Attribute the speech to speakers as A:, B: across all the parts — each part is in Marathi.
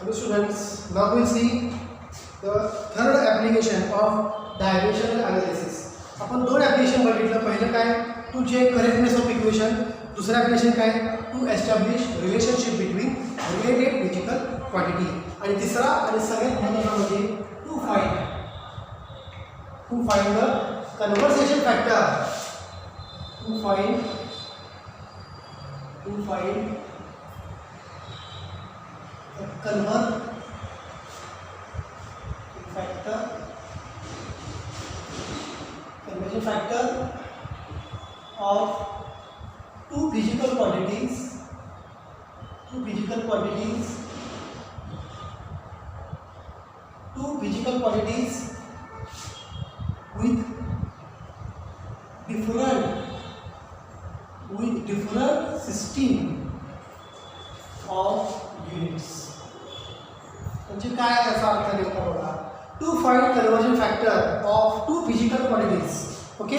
A: Hello students, now we will see the third application of dimensional analysis. आपण दोन ॲप्लिकेशन बघितलं. पहिलं काय to check correctness of equation, दुसरं ॲप्लिकेशन काय to establish relationship between related physical quantity, आणि तिसरा आणि सगळ्यात महत्त्वाचा म्हणजे to find the conversion factor. To find conversion factor of two physical quantities with different system of units. म्हणजे काय याचा अर्थ नेमका बघा. To find conversion factor of two physical quantities. Okay,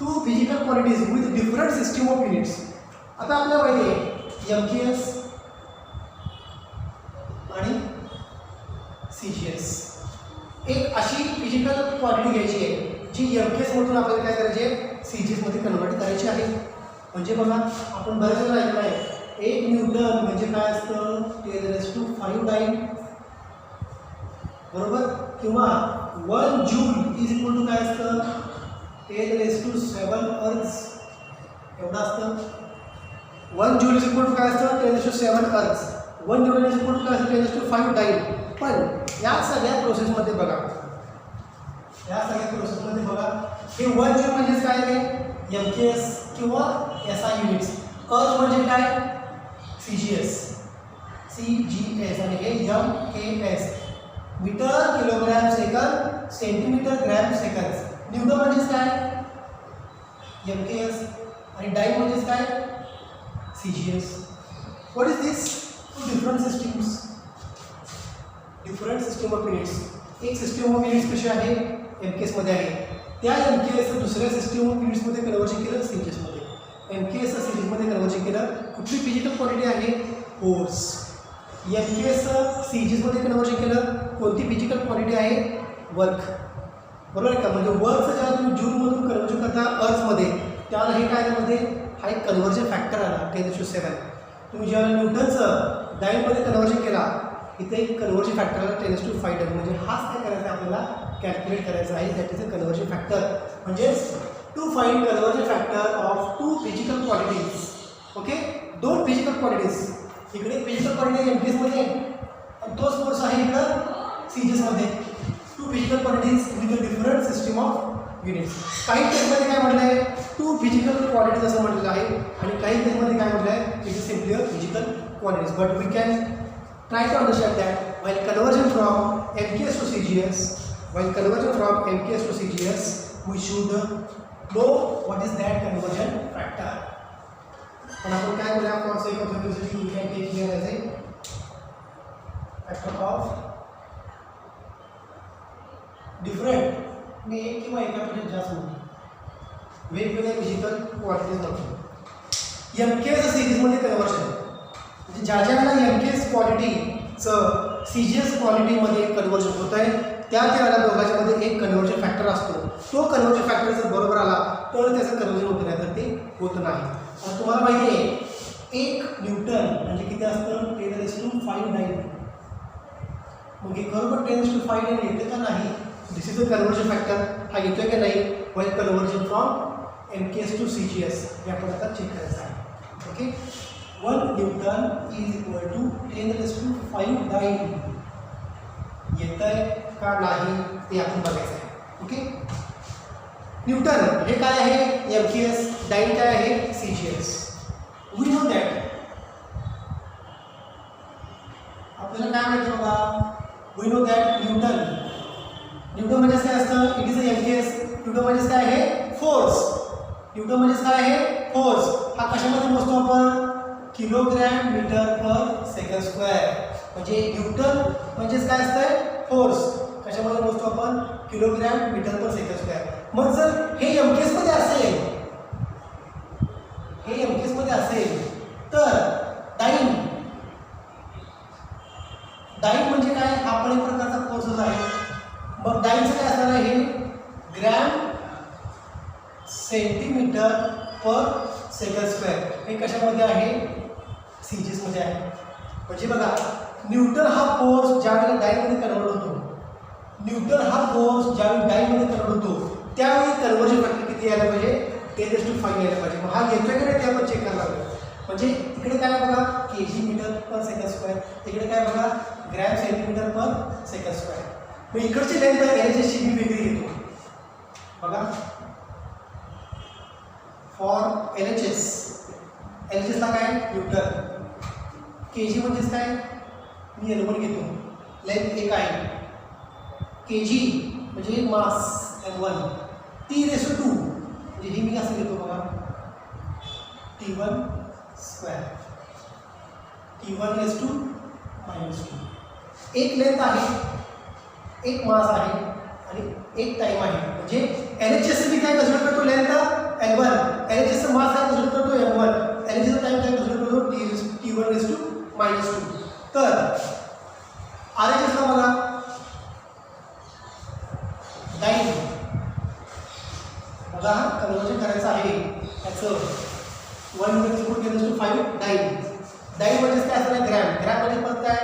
A: two physical quantities with different system of units. आता आपल्याला माहिती आहे MKS आणि CGS. एक अशी फिजिकल क्वांटिटी घ्यायची आहे जी MKS मधून आपल्याला काय करायची आहे, CGS मध्ये कन्वर्ट करायची आहे. म्हणजे बघा आपण बरेच वेळा ऐकलं आहे 1 न्यूटन म्हणजे काय असतं 10⁵ डाईन, बरोबर, किंवा 1 जूल इज इक्वल टू काय असतं 10⁷ अर्ज एवढं असतं. 1 जूल इज इक्वल टू काय असतं 10⁷ अर्ज. 1 न्यूटन इज इक्वल टू काय असतं 10⁵ डाईन. पण या सगळ्या प्रोसेसमध्ये बघा, हे 1 जूल म्हणजे काय आहे MKS किंवा SI युनिट्स. अर्ज म्हणजे काय CGS आणि हे MKS, metre kilogram second centimetre gram second. Newton म्हणजेच काय MKS आणि डाईन म्हणजेच काय CGS. What is this? Two different system of units. एक सिस्टीम ऑफ युनिट्स कशी आहे MKS मध्ये आहे, त्या MKS दुसऱ्या सिस्टीम ऑफ युनिट्समध्ये कन्वर्जन केलं CGS मध्ये. MKS CGS मध्ये कन्वर्जन केलं. कुठली फिजिकल क्वांटिटी आहे फोर्स. MKS CGS मध्ये कन्वर्जन केलं कोणती फिजिकल क्वांटिटी आहे वर्क, बरोबर आहे का. म्हणजे वर्कचं जेव्हा तुम्ही जूलमधून कन्वर्जन करता अर्जमध्ये त्याला हे काय मध्ये हा एक कन्वर्जन फॅक्टर आला 10⁷. तुम्ही जेव्हा न्यूटनचं डाईनमध्ये कन्वर्जन केला इथे एक कन्वर्जन फॅक्टर आला 10⁵. म्हणजे हाच काय करायचा आहे आपल्याला कॅल्क्युलेट करायचा आहे, that is a conversion factor. म्हणजेच to find conversion factor of two physical quantities. Okay, दोन फिजिकल क्वांटिटीज. इकडे फिजिकल क्वांटिटी MKS मध्ये आणि तोच फोर्स आहे इकडं CGS मध्ये. Two physical quantities with a different system of units. काही केसमध्ये काय म्हटलं आहे टू फिजिकल क्वांटिटीज असं म्हटलेलं आहे, आणि काही केसमध्ये काय म्हटलं आहे it is simply a physical quantities. But we can try to understand that while conversion from MKS to CGS, we should know what is that conversion factor. And आपण काय बोलूया for sake of simplicity we can take here as a factor of different मी एक किंवा एकापेक्षा जास्त म्हणतो वेगवेगळ्या फिजिकल क्वांटिटीज म्हणतो. MKS CGS मध्ये कन्वर्जन म्हणजे ज्या वेळेला MKS क्वालिटीचं CGS क्वालिटीमध्ये कन्वर्जन होत आहे त्यावेळेला दोघांच्यामध्ये एक कन्वर्जन फॅक्टर असतो. तो कन्वर्जन फॅक्टर जर बरोबर आला तर त्याचं कन्वर्जन होतं, नाही तर ते होत नाही. आता तुम्हाला माहिती आहे 1 न्यूटन म्हणजे किती असतं 10⁵ डाईन. मग हे खरोखर 10⁵ येते का नाही, this is a conversion factor. हा येतोय का नाही while conversion from MKS to CGS हे आपण आता चेक करायचं आहे. Okay, 1 newton is equal to 10⁵ dyne येत आहे का नाही ते आपण बघायचं आहे. ओके, न्यूटन हे काय आहे MKS, डाईन काय आहे CGS. वी नो दॅट आपल्याला काय माहिती बघा, वी नो दॅट न्यूटन म्हणजे काय असतं it is a MKS. Newton म्हणजे काय आहे फोर्स. न्यूटन म्हणजे काय आहे फोर्स. हा कशामध्ये मोजतो आपण किलोग्रॅम मीटर पर सेकंड स्क्वेअर. म्हणजे न्यूटन म्हणजेच काय असतं फोर्स, कशामध्ये मोजतो आपण किलोग्रॅम मीटर पर सेकंड स्क्वेअर. मग जर हे MKS मध्ये असेल तर मीटर पर सेकंड स्क्वेअर. हे कशामध्ये आहे? सीजीएसमध्ये आहे. म्हणजे बघा, न्यूटन हा फोर्स ज्यावेळेला डाईमध्ये कन्वर्ट होतो, न्यूटन हा फोर्स ज्यावेळी डाईमध्ये कन्वर्ट होतो त्यावेळी कन्वर्जन फॅक्टर किती यायला पाहिजे? 10⁵ यायला पाहिजे. मग हा येतोय का नाही ते आपण चेक करायला लागलो. म्हणजे इकडे काय बघा, केजी मीटर पर सेकंड स्क्वेअर, इकडे काय बघा, ग्रॅम सेंटीमीटर पर सेकंड स्क्वेअर. मग इकडची लेंथ एलएचएसची मी वेगळी घेतो. बघा, फॉर एलएचएसला काय? न्यूटन. केजी म्हणजेच काय? मी एल1 घेतो, लेंथ 1 आहे. केजी म्हणजे मास m1, T⁻², म्हणजे ही मी असं घेतो बघा, T1 स्क्वेअर, T1⁻². एक लेंथ आहे, एक मास आहे आणि एक टाइम आहे. म्हणजे एलएचएस मी काय कन्सिडर करतो? लेंथ L1, एलएचएसचा मास काय कन्सिडर करतो? m1, एलएचएसचा टाइम काय कन्सिडर करतो? T1⁻². तर आरएचएसला बघा, डाईन बघा, कन्वर्जन करायचं आहे त्याचं 1⁻10⁵ डाईन. डाईन म्हणजे काय असणार? ग्रॅम. ग्रॅम म्हणजे परत काय?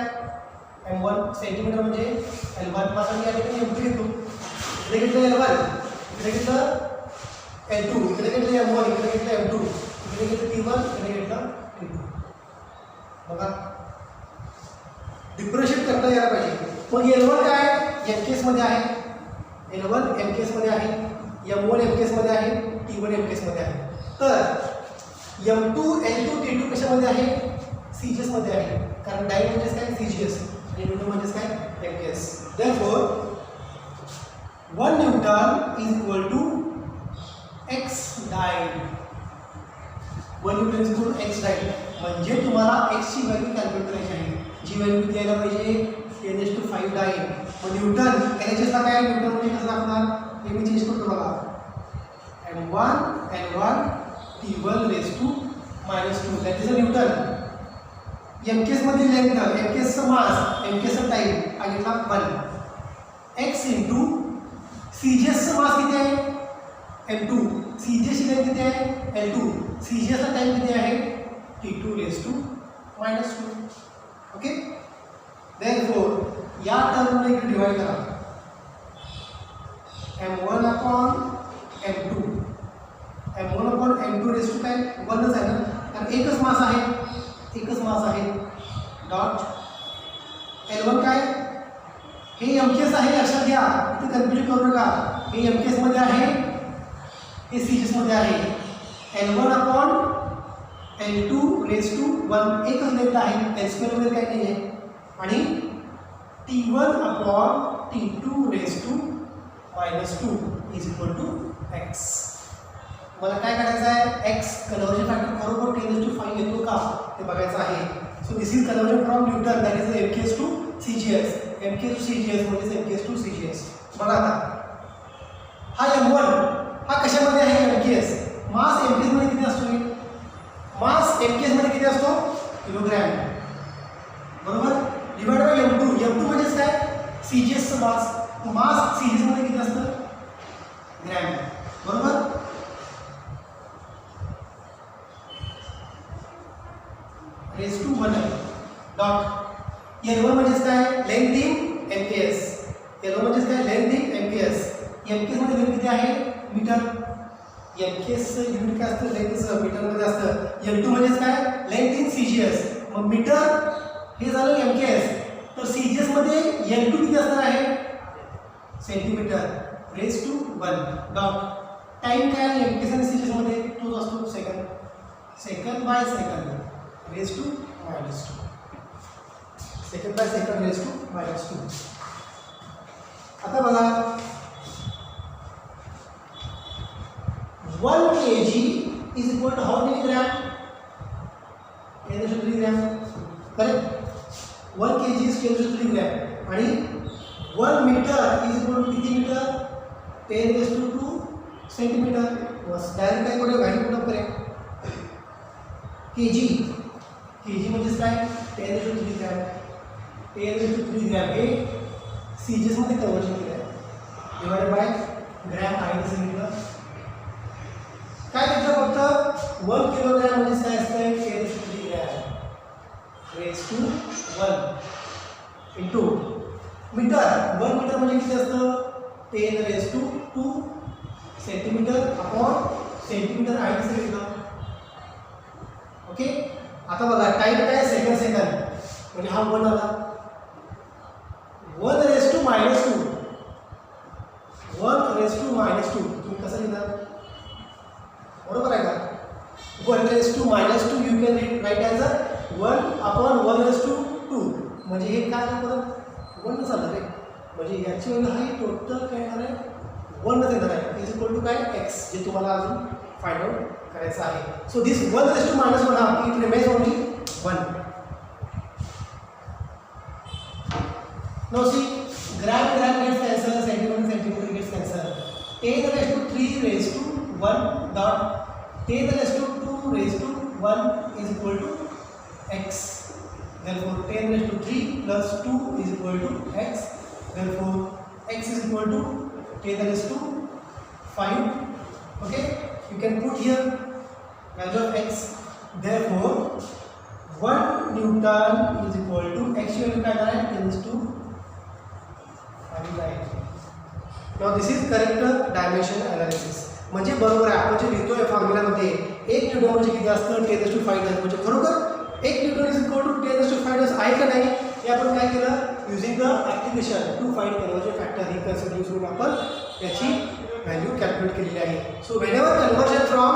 A: m1, सेंटीमीटर म्हणजे L1. पासून या ठिकाणी m2 घेतो, इकडे घेतलं L1, इकडे घेतलं L2, इकडे घेतलं m1, इकडे घेतलं m2, इकडे घेतलं T1, इकडे घेतलं T2. बघा, डिफरन्शिएट करता यायला पाहिजे. मग L1 काय? एम केसमध्ये आहे, L1 एम केसमध्ये आहे, m1 एम केसमध्ये आहे, T1 एम केसमध्ये आहे. तर m2, L2, T2 कशामध्ये आहे? सीजीएसमध्ये आहे. कारण डाईन म्हणजेच काय? सीजीएस, आणि न्यूटन म्हणजेच काय? MKS. Therefore 1 newton is equal to x dyne. 1 newton is equal to x dyne. म्हणजे तुम्हाला x ची व्हॅल्यू कॅल्क्युलेट करायची आहे. जी व्हॅल्यू किती यायला पाहिजे? 10⁵ डाईन. मग न्यूटन एलएचएसला काय? न्यूटन म्हणजे कसं दाखवणार? हे मी चेंज करतो बघा, m1 L1 T1⁻², that is a newton. M केसमध्ये लेंथ, एम केसचं मास, एम केसचं टाईम आणि 1 x इंटू सीजीएसचं मास किती आहे? m2, सीजीएसची लेंथ किती आहे? L2, सीजीएसचा टाईम किती आहे? T2⁻². ओके. देअरफॉर या टर्मला इकडे डिवाइड करा, m1/m2, m1/m2 काय? 1च आहे ना, कारण एकच मास आहे, एकच मास आहे. डॉट L1 काय? हे एम केस आहे, लक्षात घ्या, इथे कन्फ्युजन करू नका. हे एम केसमध्ये आहे, हे सीजीएसमध्ये आहे. L1/L2⁻², एकच लेंथ आहे, L² वगैरे काही नाही आहे. आणि T1/T2⁻² is equal to x. मला काय करायचं आहे? x कन्वर्जन फॅक्टर बरोबर 10⁵ येतो का ते बघायचं आहे. So this is conversion from newton, that is MKS to CGS. MKS to CGS म्हणजे एम केस टू सीजीएस. बघा आता, हा m1 हा कशामध्ये आहे? एम केस. मास एम केसमध्ये किती असतो? मास एम केसमध्ये किती असतो? किलोग्रॅम, बरोबर. डिवाइड बाय m2 म्हणजेच काय? सीजीएसचं मास. मास सीजीएसमध्ये किती असतं? ग्रॅम, बरोबर. ⁻1 डॉट L1 म्हणजेच काय? Length in M case. L1 म्हणजेच काय? Length in MKS. M केसमध्ये लेंथ किती आहे? मीटर. एम केसचं युनिट काय असतं? लेंथचं मीटरमध्ये असतं. L2 म्हणजेच काय? Length in CGS. मग मीटर हे झालं एम केस. तर सीजीएसमध्ये L2 किती असणार आहे? सेंटीमीटर. ⁻1 डॉट टाइम काय आहे? एम केस आणि सीजीएसमध्ये तोच असतो, second. Second by second ⁻². Second by second ⁻². आता बघा, 1 kg is equal to how many gram? 10⁵ gram, correct. 1 kg is 10⁵ gram. आणि 1 मीटर इज इक्वल टू किती मीटर? 10⁻² सेंटीमीटर. बस डायरेक्ट काय करूया? व्हॅल्यू पुट अप करेल. केजी म्हणजेच काय? 10⁵ ग्रॅम. 10⁵ ग्रॅम हे सीजीएसमध्ये कन्वर्जन केलं आहे. डिवाइड बाय ग्रॅम आहे सांगितलं. काय घेतलं फक्त 1 किलोग्रॅम म्हणजे काय असतं 10³ gram raise to 1 into metre 1 metre म्हणजे किती असतं 10 raise to 2 centimetre upon centimetre आहे कसं घेतलं. ओके आता बघा टाइम काय सेकंड म्हणजे हा 1 आला 1 raise to minus 2 1 raise to minus 2 तुम्ही कसं लिहिणार बरोबर आहे का 1 raise to minus 2 you can write as a 1 upon 1 raise to 2 म्हणजे हे काय परत 1 झालं रे म्हणजे याची वेळ हा टोटल काय येणार आहे 1 येणार आहे इज इक्वल टू काय x जे तुम्हाला अजून फाइंड आउट करायचं आहे. So this 1 raise to minus 1 हा it remains only 1. Now see, gram gets cancelled, centimeter gets cancelled. 10 raised to 3 raised to 1 dot 10 raised to 2 raised to 1 is equal to x. Therefore, 10 raised to 3 plus 2 is equal to x. Therefore, x is equal to 10 raised to 5. Okay, you can put here value of x. Therefore, 1 Newton is equal to x value काय आहे 10 raised to Now this is correct dimension analysis. म्हणजे बरोबर आहे आपण जे लिहितोय फॉर्म्युलामध्ये 1 न्यूटन म्हणजे किती असतं 10⁵ म्हणजे खरोखर 1 न्यूटन इज इक्वल टू 10⁵ आहे का नाही हे आपण काय केलं using the application to find conversion factor ही कन्सेप्ट यूज करून आपण त्याची व्हॅल्यू कॅल्क्युलेट केलेली आहे. So whenever conversion from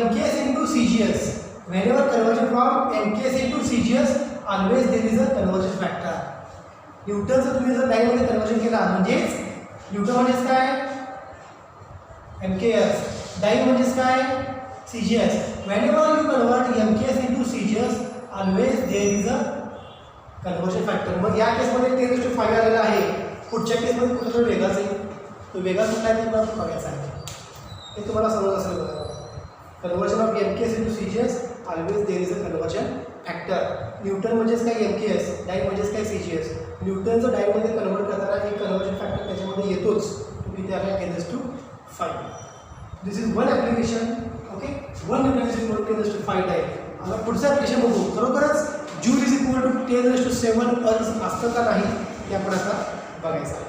A: MKS into CGS whenever conversion from MKS into CGS always there is a conversion factor. न्यूटनचं तुम्ही जर डायमध्ये कन्वर्जन केला म्हणजेच न्यूटन म्हणजेच काय MKS डाई म्हणजेच काय CGS. whenever you convert MKS into CGS always there is a conversion factor. मग या केसमध्ये 10⁵ आलेला आहे पुढच्या केसमध्ये कुठेतरी वेगळाच आहे तो वेगळा कुठला आहे तुम्हाला बघायचा आहे हे तुम्हाला समजत असेल बघा. Conversion of MKS into CGS always there is a conversion factor. Newton म्हणजेच काय MKS डाई म्हणजेच काय CGS. न्यूटनचं डायमध्ये कन्वर्ट करताना एक कन्वर्जन फॅक्टर त्याच्यामध्ये येतोच तुम्ही त्याला 10⁵. This is one application. Okay 1 newton is equal to 10⁵ आहे. आता पुढचं ॲप्लिकेशन बघू. खरोखरच जूल इज इक्वल टू 10⁷ अर्ज असतं का नाही हे आपण आता बघायचं आहे.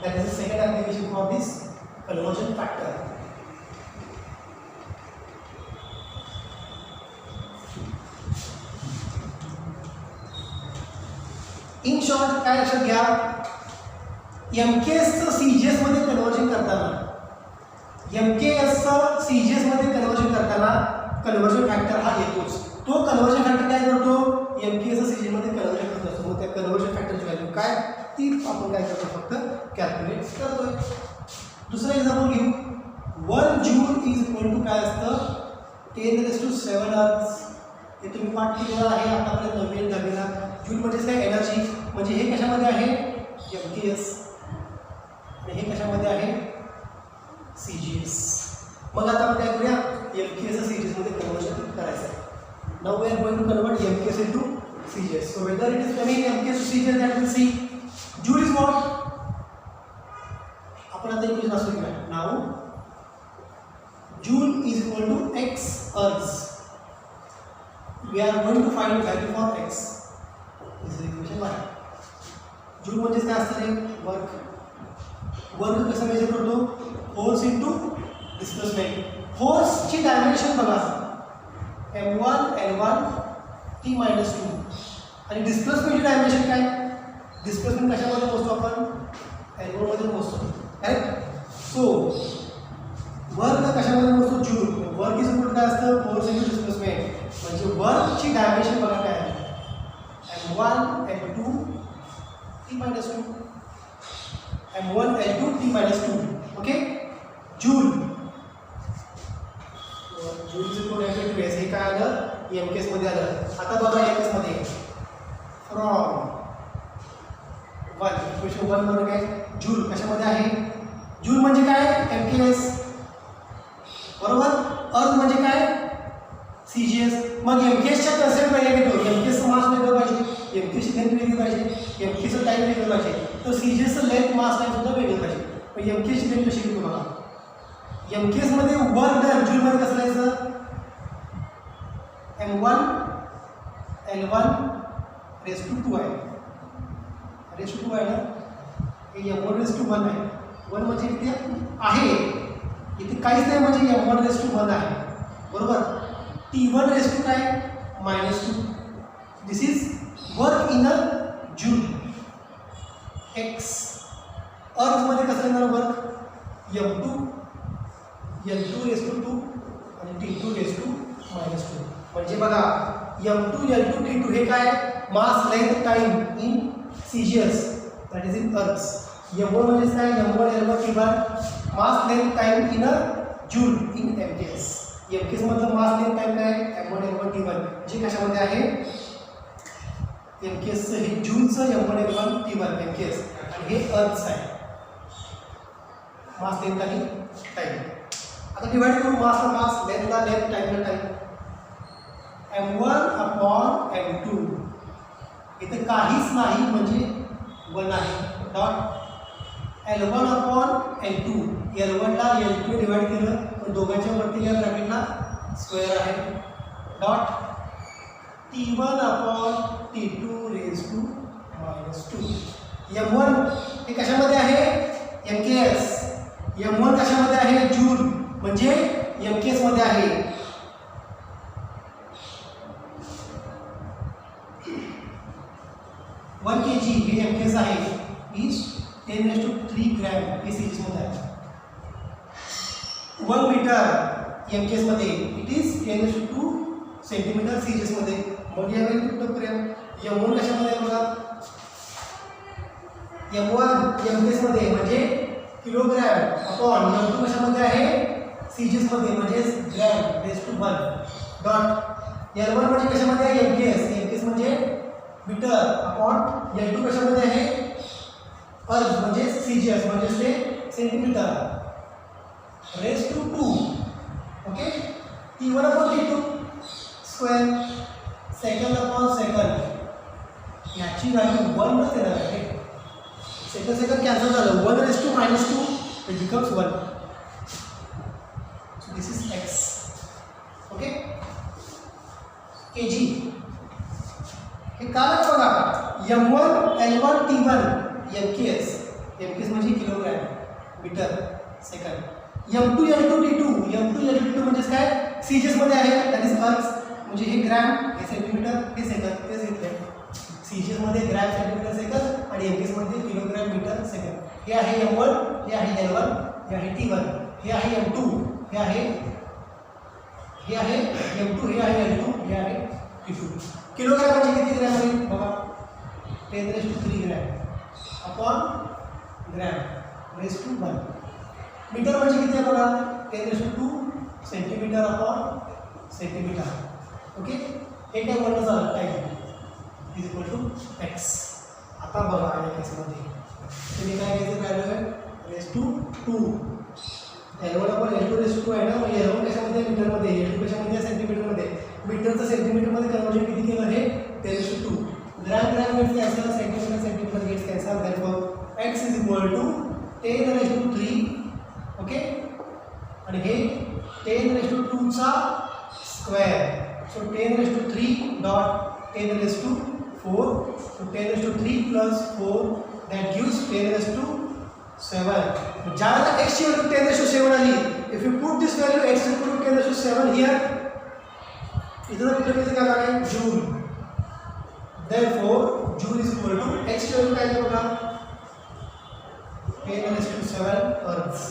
A: That is the second application for this conversion factor. In short काय लक्षात घ्या MKSचं CGS मध्ये कन्वर्जन करताना MKSचं CGS मध्ये कन्वर्जन करताना कन्वर्जन फॅक्टर हा येतोच. तो कन्वर्जन फॅक्टर काय करतो MKSचं CGS मध्ये कन्वर्जन करत असतो. मग त्या कन्वर्जन फॅक्टरची व्हॅल्यू काय ती आपण काय करतो फक्त कॅल्क्युलेट करतोय. दुसरं एक्झाम्पल घेऊ 1 जूल इज इक्वल टू काय असतं 10⁷ अर्ज. हे तुम्ही पाठ केलेलं आहे आतापर्यंत 9वी 10वीला. जूल म्हणजेच काय एनर्जी म्हणजे हे कशामध्ये आहे MKS आणि हे कशामध्ये आहे CGS. मग आता आपण काय करूया MKS CGS मध्ये कन्वर्जन करायचं आहे. Now we are going to convert MKS into CGS. So whether it is coming MKS to CGS that we'll see. Joule is what आपण आता इक्वेशन असं लिहूया. Now Joule is equal to x ergs. We are going to find value for x. This is equation 1. Joule म्हणजे काय असतं रे वर्क. वर्क कसं मेजर करतो फोर्स इंटू डिस्प्लेसमेंट. फोर्सची डायमेन्शन बघा m1 l1 t-2 आणि डिस्प्लेसमेंटची डायमेन्शन काय डिस्प्लेसमेंट कशामध्ये मोजतो आपण l1 मध्ये मोजतो करेक्ट. सो वर्क कशामध्ये मोजतो जूल. वर्क इज इक्वल काय असतं फोर्स इंटू डिस्प्लेसमेंट म्हणजे वर्कची डायमेन्शन बघा काय आहे m1 l2 t-2 m1 l2 t-2. Okay joule जूलचे कोण एस हे काय आलं MKS मध्ये आलं. आता बघा MKS मध्ये फ्रॉम 1 इक्वेशन 1 मध्ये काय जूल कशामध्ये आहे जूल म्हणजे काय MKS बरोबर. अर्थ म्हणजे काय CGS. मग MKSच्या कन्सेप्ट वेगळ्या घेतो. MKSचं मास वेगळं पाहिजे MKSची लेंथ वेगळी पाहिजे MKSचं टाईम वेगळं पाहिजे तर CGSचं लेंथ मास टाईम सुद्धा वेगळं पाहिजे. पण MKSची लेंथ कशी घेतो बघा एम केसमध्ये वर्क डन जूलमध्ये कसं लिहायचं M1 L1 रेस टू 2 आहे, रेस टू 2 आहे ना, हे M1 रेस टू 1 आहे. 1 म्हणजे इथे आहे, इथे काहीच नाही म्हणजे M1 रेस टू 1 आहे बरोबर. T1 रेस टू काय -2. This is work in a joule. X अर्जमध्ये कसं येणार work M2 L2 race to 2 आणि T2 रेस टू -2. म्हणजे बघा M2 L2 T2 हे काय mass length time in CGS that is in ergs. M1 म्हणजे काय M1 L1 T1 mass length time in a joule in MKS. MKS मधलं मास लेंथ टाइम काय M1 L1 T1 जे कशामध्ये आहे MKS हे जूलचं M1 L1 T1 MKS आणि हे अर्थ्स आहे मास लेंथ आणि टाइम. आता डिवाइड करू मासला मास लेंथला लेंथ टाइमला टाइम. M1 अपॉन M2 इथे काहीच नाही म्हणजे 1 आहे dot. L1 upon L2 L1 ला L2 डिवाइड केलं पण दोघांच्या वरती या ब्रॅकेटला स्क्वेअर आहे dot. T1 upon T2 raise to -2. M1 हे कशामध्ये आहे MKS. M1 कशामध्ये आहे जूल म्हणजे MKS मध्ये आहे. वन kg हे MKS आहे इज 10⁻³ ग्रॅम हे सिरीजमध्ये आहे. 1 मीटर MKS मध्ये इट इज 10⁻² सेंटीमीटर सिरीजमध्ये. मग या वेळी कुठं करूया M1 कशामध्ये आहे बघा M1 MKS मध्ये म्हणजे किलोग्रॅम अपॉन M2 कशामध्ये आहे सीजीएसमध्ये म्हणजे gram raise to 1 dot. L1 म्हणजे कशामध्ये आहे MKS म्हणजे मीटर अपॉन L2 कशामध्ये आहे अर्ज म्हणजे सीजीएस म्हणजे ते centimetre raise to 2. Okay. T1 upon T2 square second upon second याची व्हॅल्यू 1 नच येणार आहे. सेकंड कॅन्सल झालं 1 raise to -2 it becomes 1. So this is x. Okay. kg हे काय बघा M1 L1 T1 MKS म्हणजे kilogram metre second. M2 L2 T2 म्हणजे काय सीजीएस मध्ये आहे दॅट इज अर्थ म्हणजे हे ग्रॅम हे सेंटीमीटर हे सेकंड तेच घेतले. सीजीएस मध्ये ग्रॅम सेंटीमीटर सेकंड आणि MKS मध्ये किलोग्रॅम मीटर सेकंड. हे आहे M1 हे आहे L1 हे आहे T1 हे आहे M2 हे आहे M2 हे आहे L2 हे आहे T2. किलोग्रॅम म्हणजे किती ग्रॅम होईल बघा 10⁻³ gram upon gram raise to 1. Metre म्हणजे किती आहे बघा 10⁻² सेंटीमीटर अपॉन सेंटीमीटर. ओके. हे काय म्हणलं झालं time is equal to x. आता बघा या केसमध्ये तुम्ही काय घ्यायचं व्हॅल्यू आहे raise to 2. L1 upon L2 raise to 2 आहे ना मग L1 कशामध्ये मीटरमध्ये L2 कशामध्ये सेंटीमीटरमध्ये. मीटरचं सेंटीमीटरमध्ये कन्वर्जन किती केलं हे 10⁻². Gram gets cancel centimetre gets cancel therefore x is equal to 10⁻³ okay. आणि हे 10⁻² चा square. So 10⁻³ dot 10⁻⁴. So 10⁻³ plus 4 that gives 10⁻⁷. ज्याला x ची व्हॅल्यू 10⁻⁷ आली if you put this value x equal to 10⁻⁷ here इधर किती काय आहे joule. Therefore joule is equal to x ची व्हॅल्यू काय आहे बघा 10⁻⁷ ergs.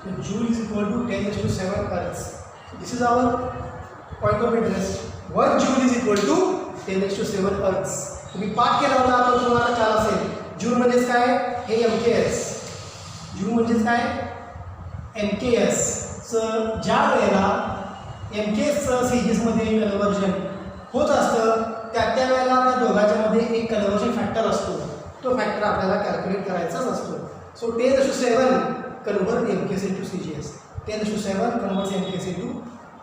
A: So joule is equal to 10⁻⁷ earths. So this is our point of interest. 1 joule is equal to 10⁻⁷ earths. तुम्ही पाठ केला होता तो तुम्हाला कळाला असेल. जूल म्हणजेच काय हे MKS. जूल म्हणजेच काय MKS. चं ज्या वेळेला MKSचं सीजीएसमध्ये कन्वर्जन होत असतं त्या वेळेला त्या दोघांच्यामध्ये एक कन्वर्जन फॅक्टर असतो. तो फॅक्टर आपल्याला कॅल्क्युलेट करायचाच असतो. So 10⁻⁷ convert MKS into CGS. 10⁻⁷ converts MKS into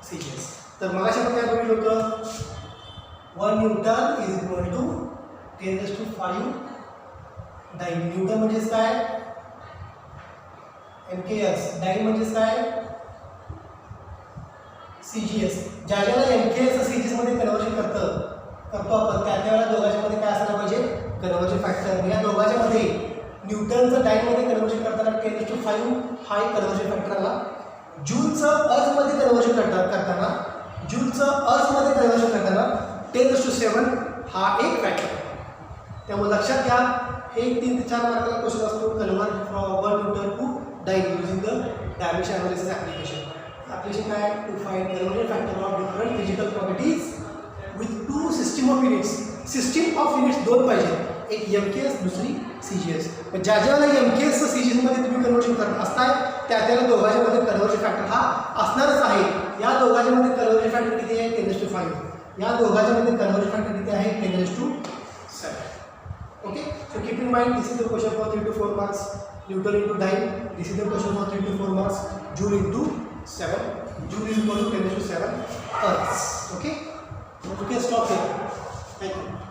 A: CGS. तर मगाशी आपण काय बघितलं होतं 1 newton is equal to 10⁵ dyne. Newton म्हणजेच काय MKS डाईन म्हणजेच काय CGS. ज्या ज्याला MKS CGS मध्ये कन्वर्जन करतो आपण त्या दोघांच्या मध्ये काय असलं पाहिजे कन्वर्जन फॅक्टर. या दोघांच्या मध्ये न्यूटनचं डाईनमध्ये कन्वर्जन करताना 10⁵ हा एक कन्वर्जन फॅक्टर आला. जूलचं अर्जमध्ये कन्वर्जन करताना 10⁷ हा एक फॅक्टर. त्यामुळे लक्षात घ्या हे 3 ते 4 मार्काला क्वेश्चन असतो. Convert from 1 newton to dyne using the dimension analysis application. Application काय to find conversion factor of different physical properties with 2 system of units. System of units 2 पाहिजे, एक MKS दुसरी CGS. पण ज्या ज्याला MKS CGS मध्ये तुम्ही कन्वर्जन करत असताय त्याला दोघांच्या मध्ये कन्वर्जन फॅक्टर हा असणारच आहे. या दोघांच्या मध्ये कन्वर्जन फॅक्टर किती आहे 10⁵. या दोघांच्या मध्ये कन्वर्जन फॅक्टर किती आहे 10⁷. Okay, so keep in mind this is the question for 3 to 4 marks. Newton into dyne, this is the question for 3 to 4 marks. Joule into 7. Joule is equal to 10⁷ Earths. Okay, you can stop here. Thank you.